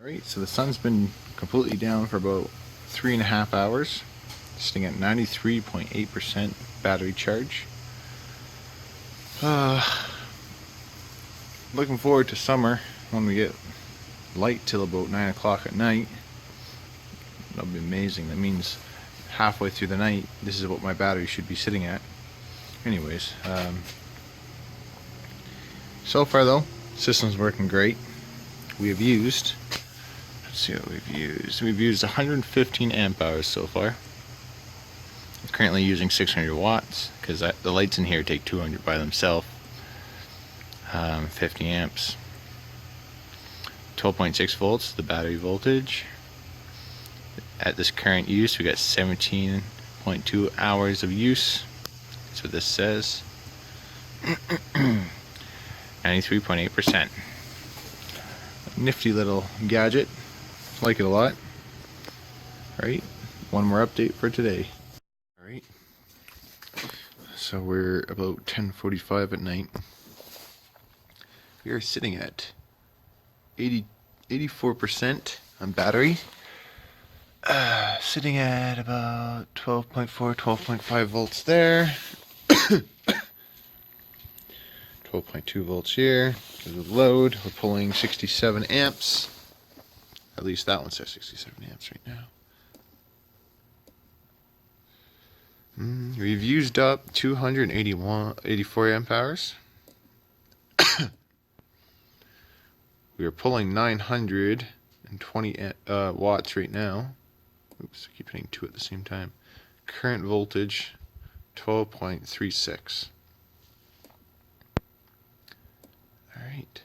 Alright, so the sun's been completely down for about 3.5 hours, sitting at 93.8% battery charge. Looking forward to summer when we get light till about 9 o'clock at night. That'll be amazing. That means halfway through the night, this is what my battery should be sitting at. Anyways, so far though, system's working great. We have used, let's see what we've used. We've used 115 amp hours so far. I'm currently using 600 watts because the lights in here take 200 by themselves. 50 amps. 12.6 volts, the battery voltage. At this current use, we got 17.2 hours of use. That's what this says. 93.8%. Nifty little gadget. Like it a lot. Alright, one more update for today. Alright, so we're about 10:45 at night. We are sitting at 84% on battery. Sitting at about 12.4, 12.5 volts there. 12.2 volts here. Because of the load, we're pulling 67 amps. At least that one says 67 amps right now. We've used up 284 amp hours. We are pulling 920 watts right now. Oops, I keep hitting 2 at the same time. Current voltage 12.36. Alright.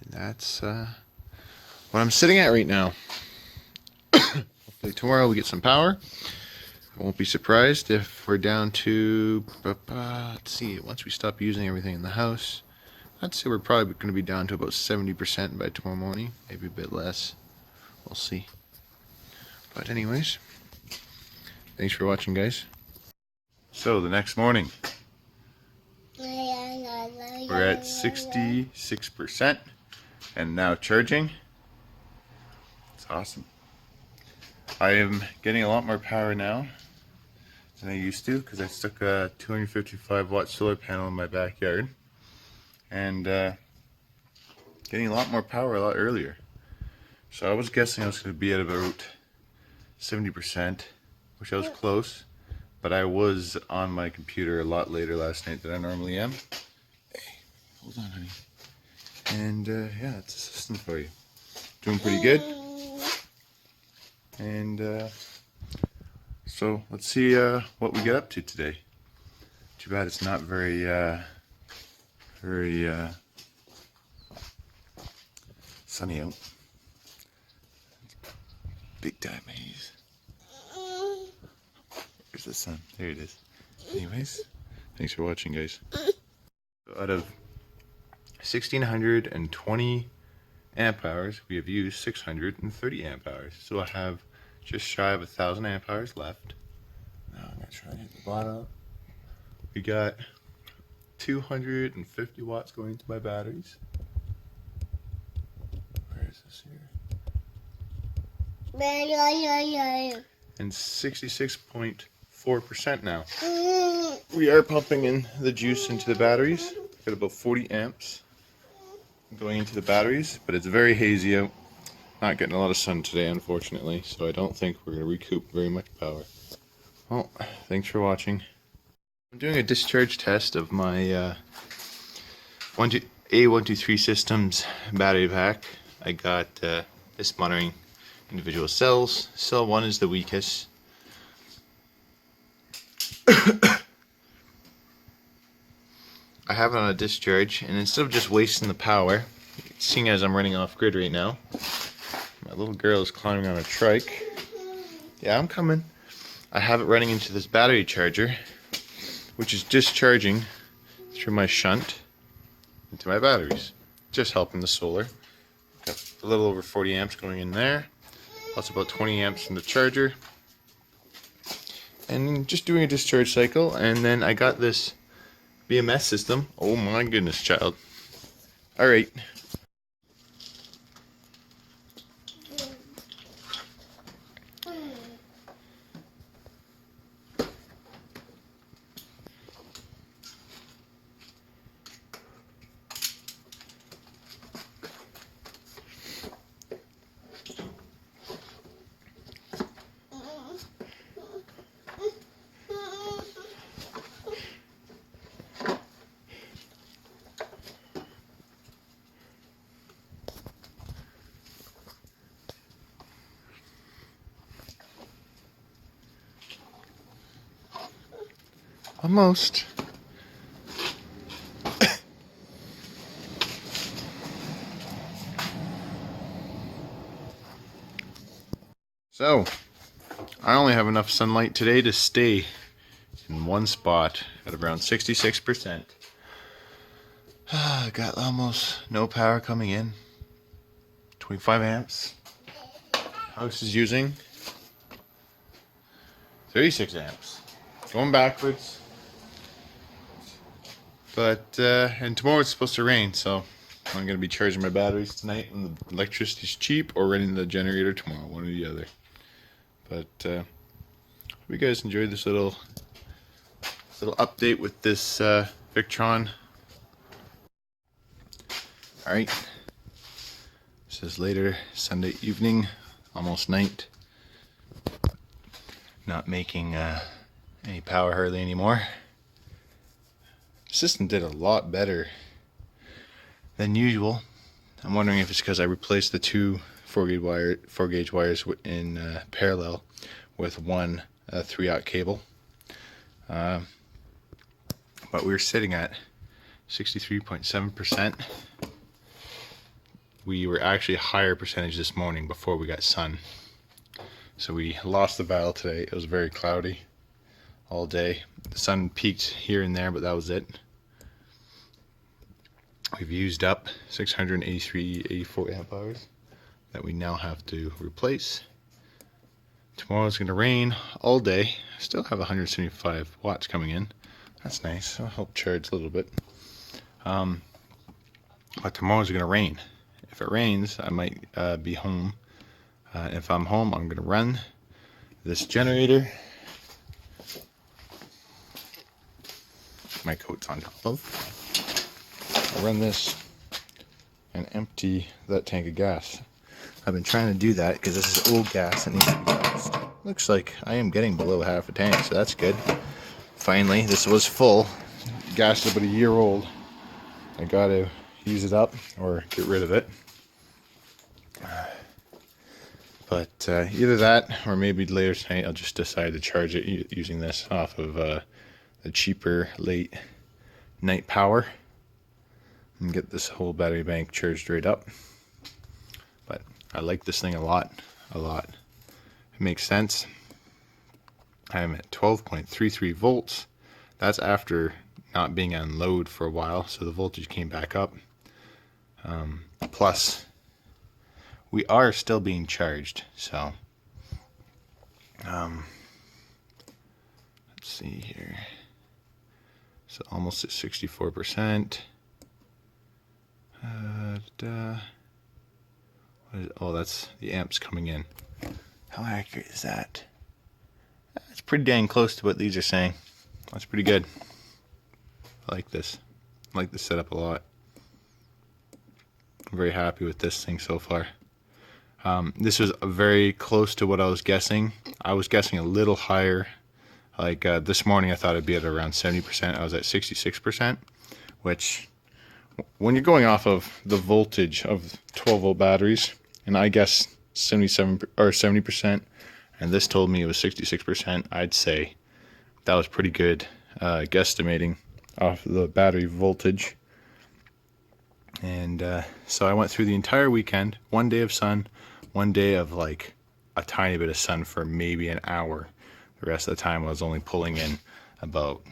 And that's what I'm sitting at right now. Hopefully tomorrow we get some power. I won't be surprised if we're down to, let's see, once we stop using everything in the house, I'd say we're probably going to be down to about 70% by tomorrow morning, maybe a bit less. We'll see. But anyways, thanks for watching, guys. So the next morning, we're at 66% and now charging. It's awesome. I am getting a lot more power now than I used to because I stuck a 255 watt solar panel in my backyard and getting a lot more power a lot earlier. So I was guessing I was going to be at about 70%, which I was close, but I was on my computer a lot later last night than I normally am. Hey, hold on, honey. And yeah, it's a system for you. Doing pretty good. And so let's see what we get up to today. Too bad it's not very sunny out. Big time haze. Where's the sun? There it is. Anyways, thanks for watching, guys. Out of 1620 amp hours, we have used 630 amp hours. So I have just shy of 1,000 amp hours left. Now I'm gonna try to hit the bottom. We got 250 watts going into my batteries. Where is this here? And 66.4% now. We are pumping in the juice into the batteries. Got about 40 amps going into the batteries, but it's very hazy out. Not getting a lot of sun today, unfortunately, so I don't think we're going to recoup very much power. Well, thanks for watching. I'm doing a discharge test of my A123 Systems battery pack. I got this monitoring individual cells. Cell 1 is the weakest. I have it on a discharge, and instead of just wasting the power, seeing as I'm running off grid right now, my little girl is climbing on a trike. Yeah, I'm coming. I have it running into this battery charger, which is discharging through my shunt into my batteries, just helping the solar. Got a little over 40 amps going in there, plus about 20 amps in the charger, and just doing a discharge cycle. And then I got this BMS system. Oh my goodness, child. Alright. Almost. So, I only have enough sunlight today to stay in one spot at around 66%. Got almost no power coming in. 25 amps. House is using 36 amps. Going backwards. But, and tomorrow it's supposed to rain, so I'm going to be charging my batteries tonight when the electricity's cheap, or running the generator tomorrow, one or the other. But, hope you guys enjoyed this little update with this Victron. Alright, this is later Sunday evening, almost night. Not making any power hardly anymore. The system did a lot better than usual. I'm wondering if it's because I replaced the two 4-gauge wires in parallel with one 3-aught cable. But we're sitting at 63.7%. We were actually a higher percentage this morning before we got sun. So we lost the battle today. It was very cloudy all day. The sun peaked here and there, but that was it. We've used up 684 amp hours that we now have to replace. Tomorrow's going to rain all day. I still have 175 watts coming in. That's nice. I'll help charge a little bit. But tomorrow's going to rain. If it rains, I might be home. If I'm home, I'm going to run this generator. My coat's on top of. I'll run this and empty that tank of gas. I've been trying to do that because this is old gas that needs to be gassed. Looks like I am getting below half a tank, so that's good. Finally, this was full. Gas is about a year old. I gotta use it up or get rid of it. But either that or maybe later tonight I'll just decide to charge it using this off of the cheaper late night power and get this whole battery bank charged right up. But I like this thing a lot. It makes sense. I'm at 12.33 volts. That's after not being on load for a while, so the voltage came back up. Plus, we are still being charged, so let's see here. So almost at 64%. Oh, that's the amps coming in. How accurate is that? That's pretty dang close to what these are saying. That's pretty good. I like this. I like this setup a lot. I'm very happy with this thing so far. This was very close to what I was guessing. I was guessing a little higher. Like this morning I thought it'd be at around 70%. I was at 66%, which when you're going off of the voltage of 12 volt batteries, and I guess 77 or 70%, and this told me it was 66%, I'd say that was pretty good guesstimating off the battery voltage. And so I went through the entire weekend, one day of sun, one day of like a tiny bit of sun for maybe an hour. The rest of the time I was only pulling in about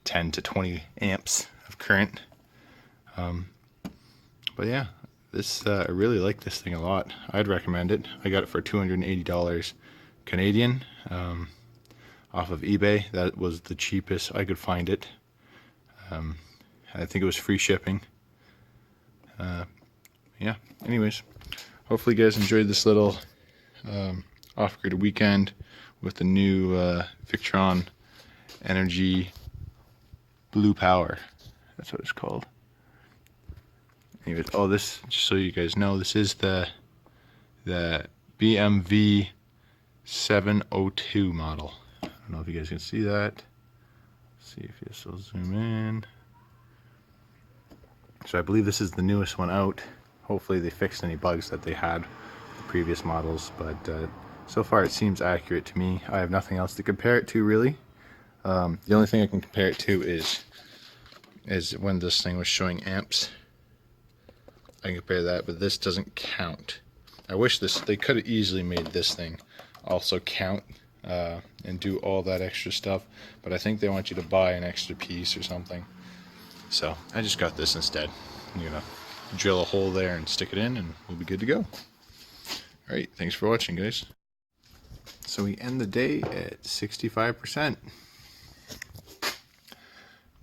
10 to 20 amps of current. But yeah, this I really like this thing a lot. I'd recommend it. I got it for $280 Canadian off of eBay. That was the cheapest I could find it. I think it was free shipping. Yeah, anyways, hopefully you guys enjoyed this little off-grid weekend with the new Victron Energy Blue Power. That's what it's called. Anyways, oh, this, just so you guys know, this is the BMV 702 model. I don't know if you guys can see that. Let's see if this will zoom in. So I believe this is the newest one out. Hopefully they fixed any bugs that they had with the previous models, but so far it seems accurate to me. I have nothing else to compare it to really. The only thing I can compare it to is when this thing was showing amps. I can compare that, but this doesn't count. I wish they could have easily made this thing also count and do all that extra stuff, but I think they want you to buy an extra piece or something. So I just got this instead. I'm gonna drill a hole there and stick it in, and we'll be good to go. Alright, thanks for watching, guys. So we end the day at 65%.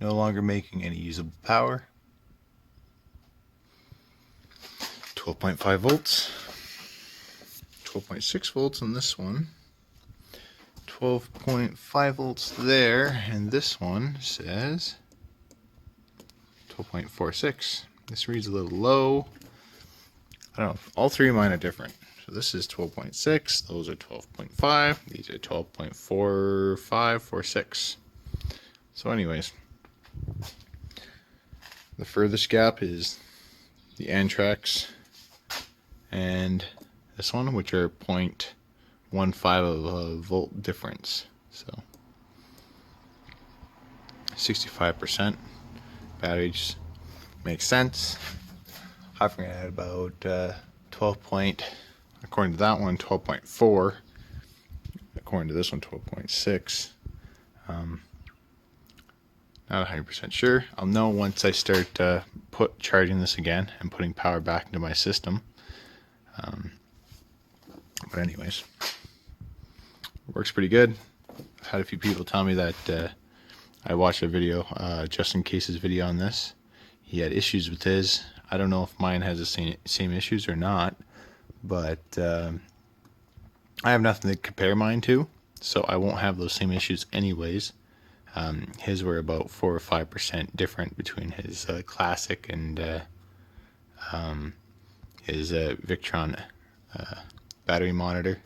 No longer making any usable power. 12.5 volts. 12.6 volts on this one. 12.5 volts there, and this one says 12.46. This reads a little low. I don't know. All three of mine are different. So this is 12.6. Those are 12.5. These are 12.4546. So anyways, the furthest gap is the Antrax and this one, which are 0.15 of a volt difference. So 65%. Batteries makes sense. Hovering at about 12 point, according to that one, 12.4. According to this one, 12.6. Not 100% sure. I'll know once I start charging this again and putting power back into my system. But anyways, works pretty good. I've had a few people tell me that I watched a video, Justin Case's video on this. He had issues with his. I don't know if mine has the same issues or not, but I have nothing to compare mine to, so I won't have those same issues anyways. His were about 4 or 5% different between his classic and his victron battery monitor.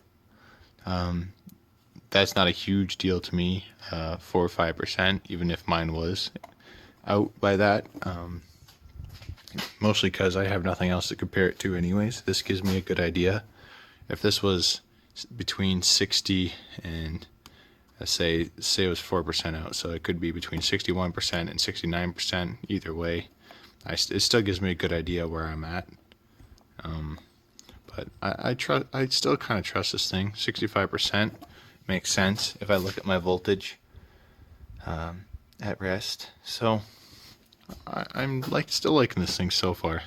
That's not a huge deal to me, 4 or 5%, even if mine was out by that. Mostly because I have nothing else to compare it to anyways. This gives me a good idea. If this was between 60 and say it was 4% out, so it could be between 61% and 69%. Either way, it still gives me a good idea where I'm at. But I still kind of trust this thing. 65% makes sense if I look at my voltage at rest. So I'm still liking this thing so far.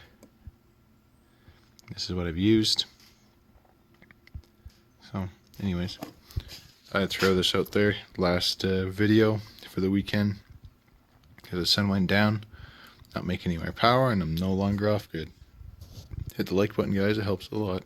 This is what I've used. So anyways, I'd throw this out there, last video for the weekend, because the sun went down, not making any more power, and I'm no longer off grid. Hit the like button, guys, it helps a lot.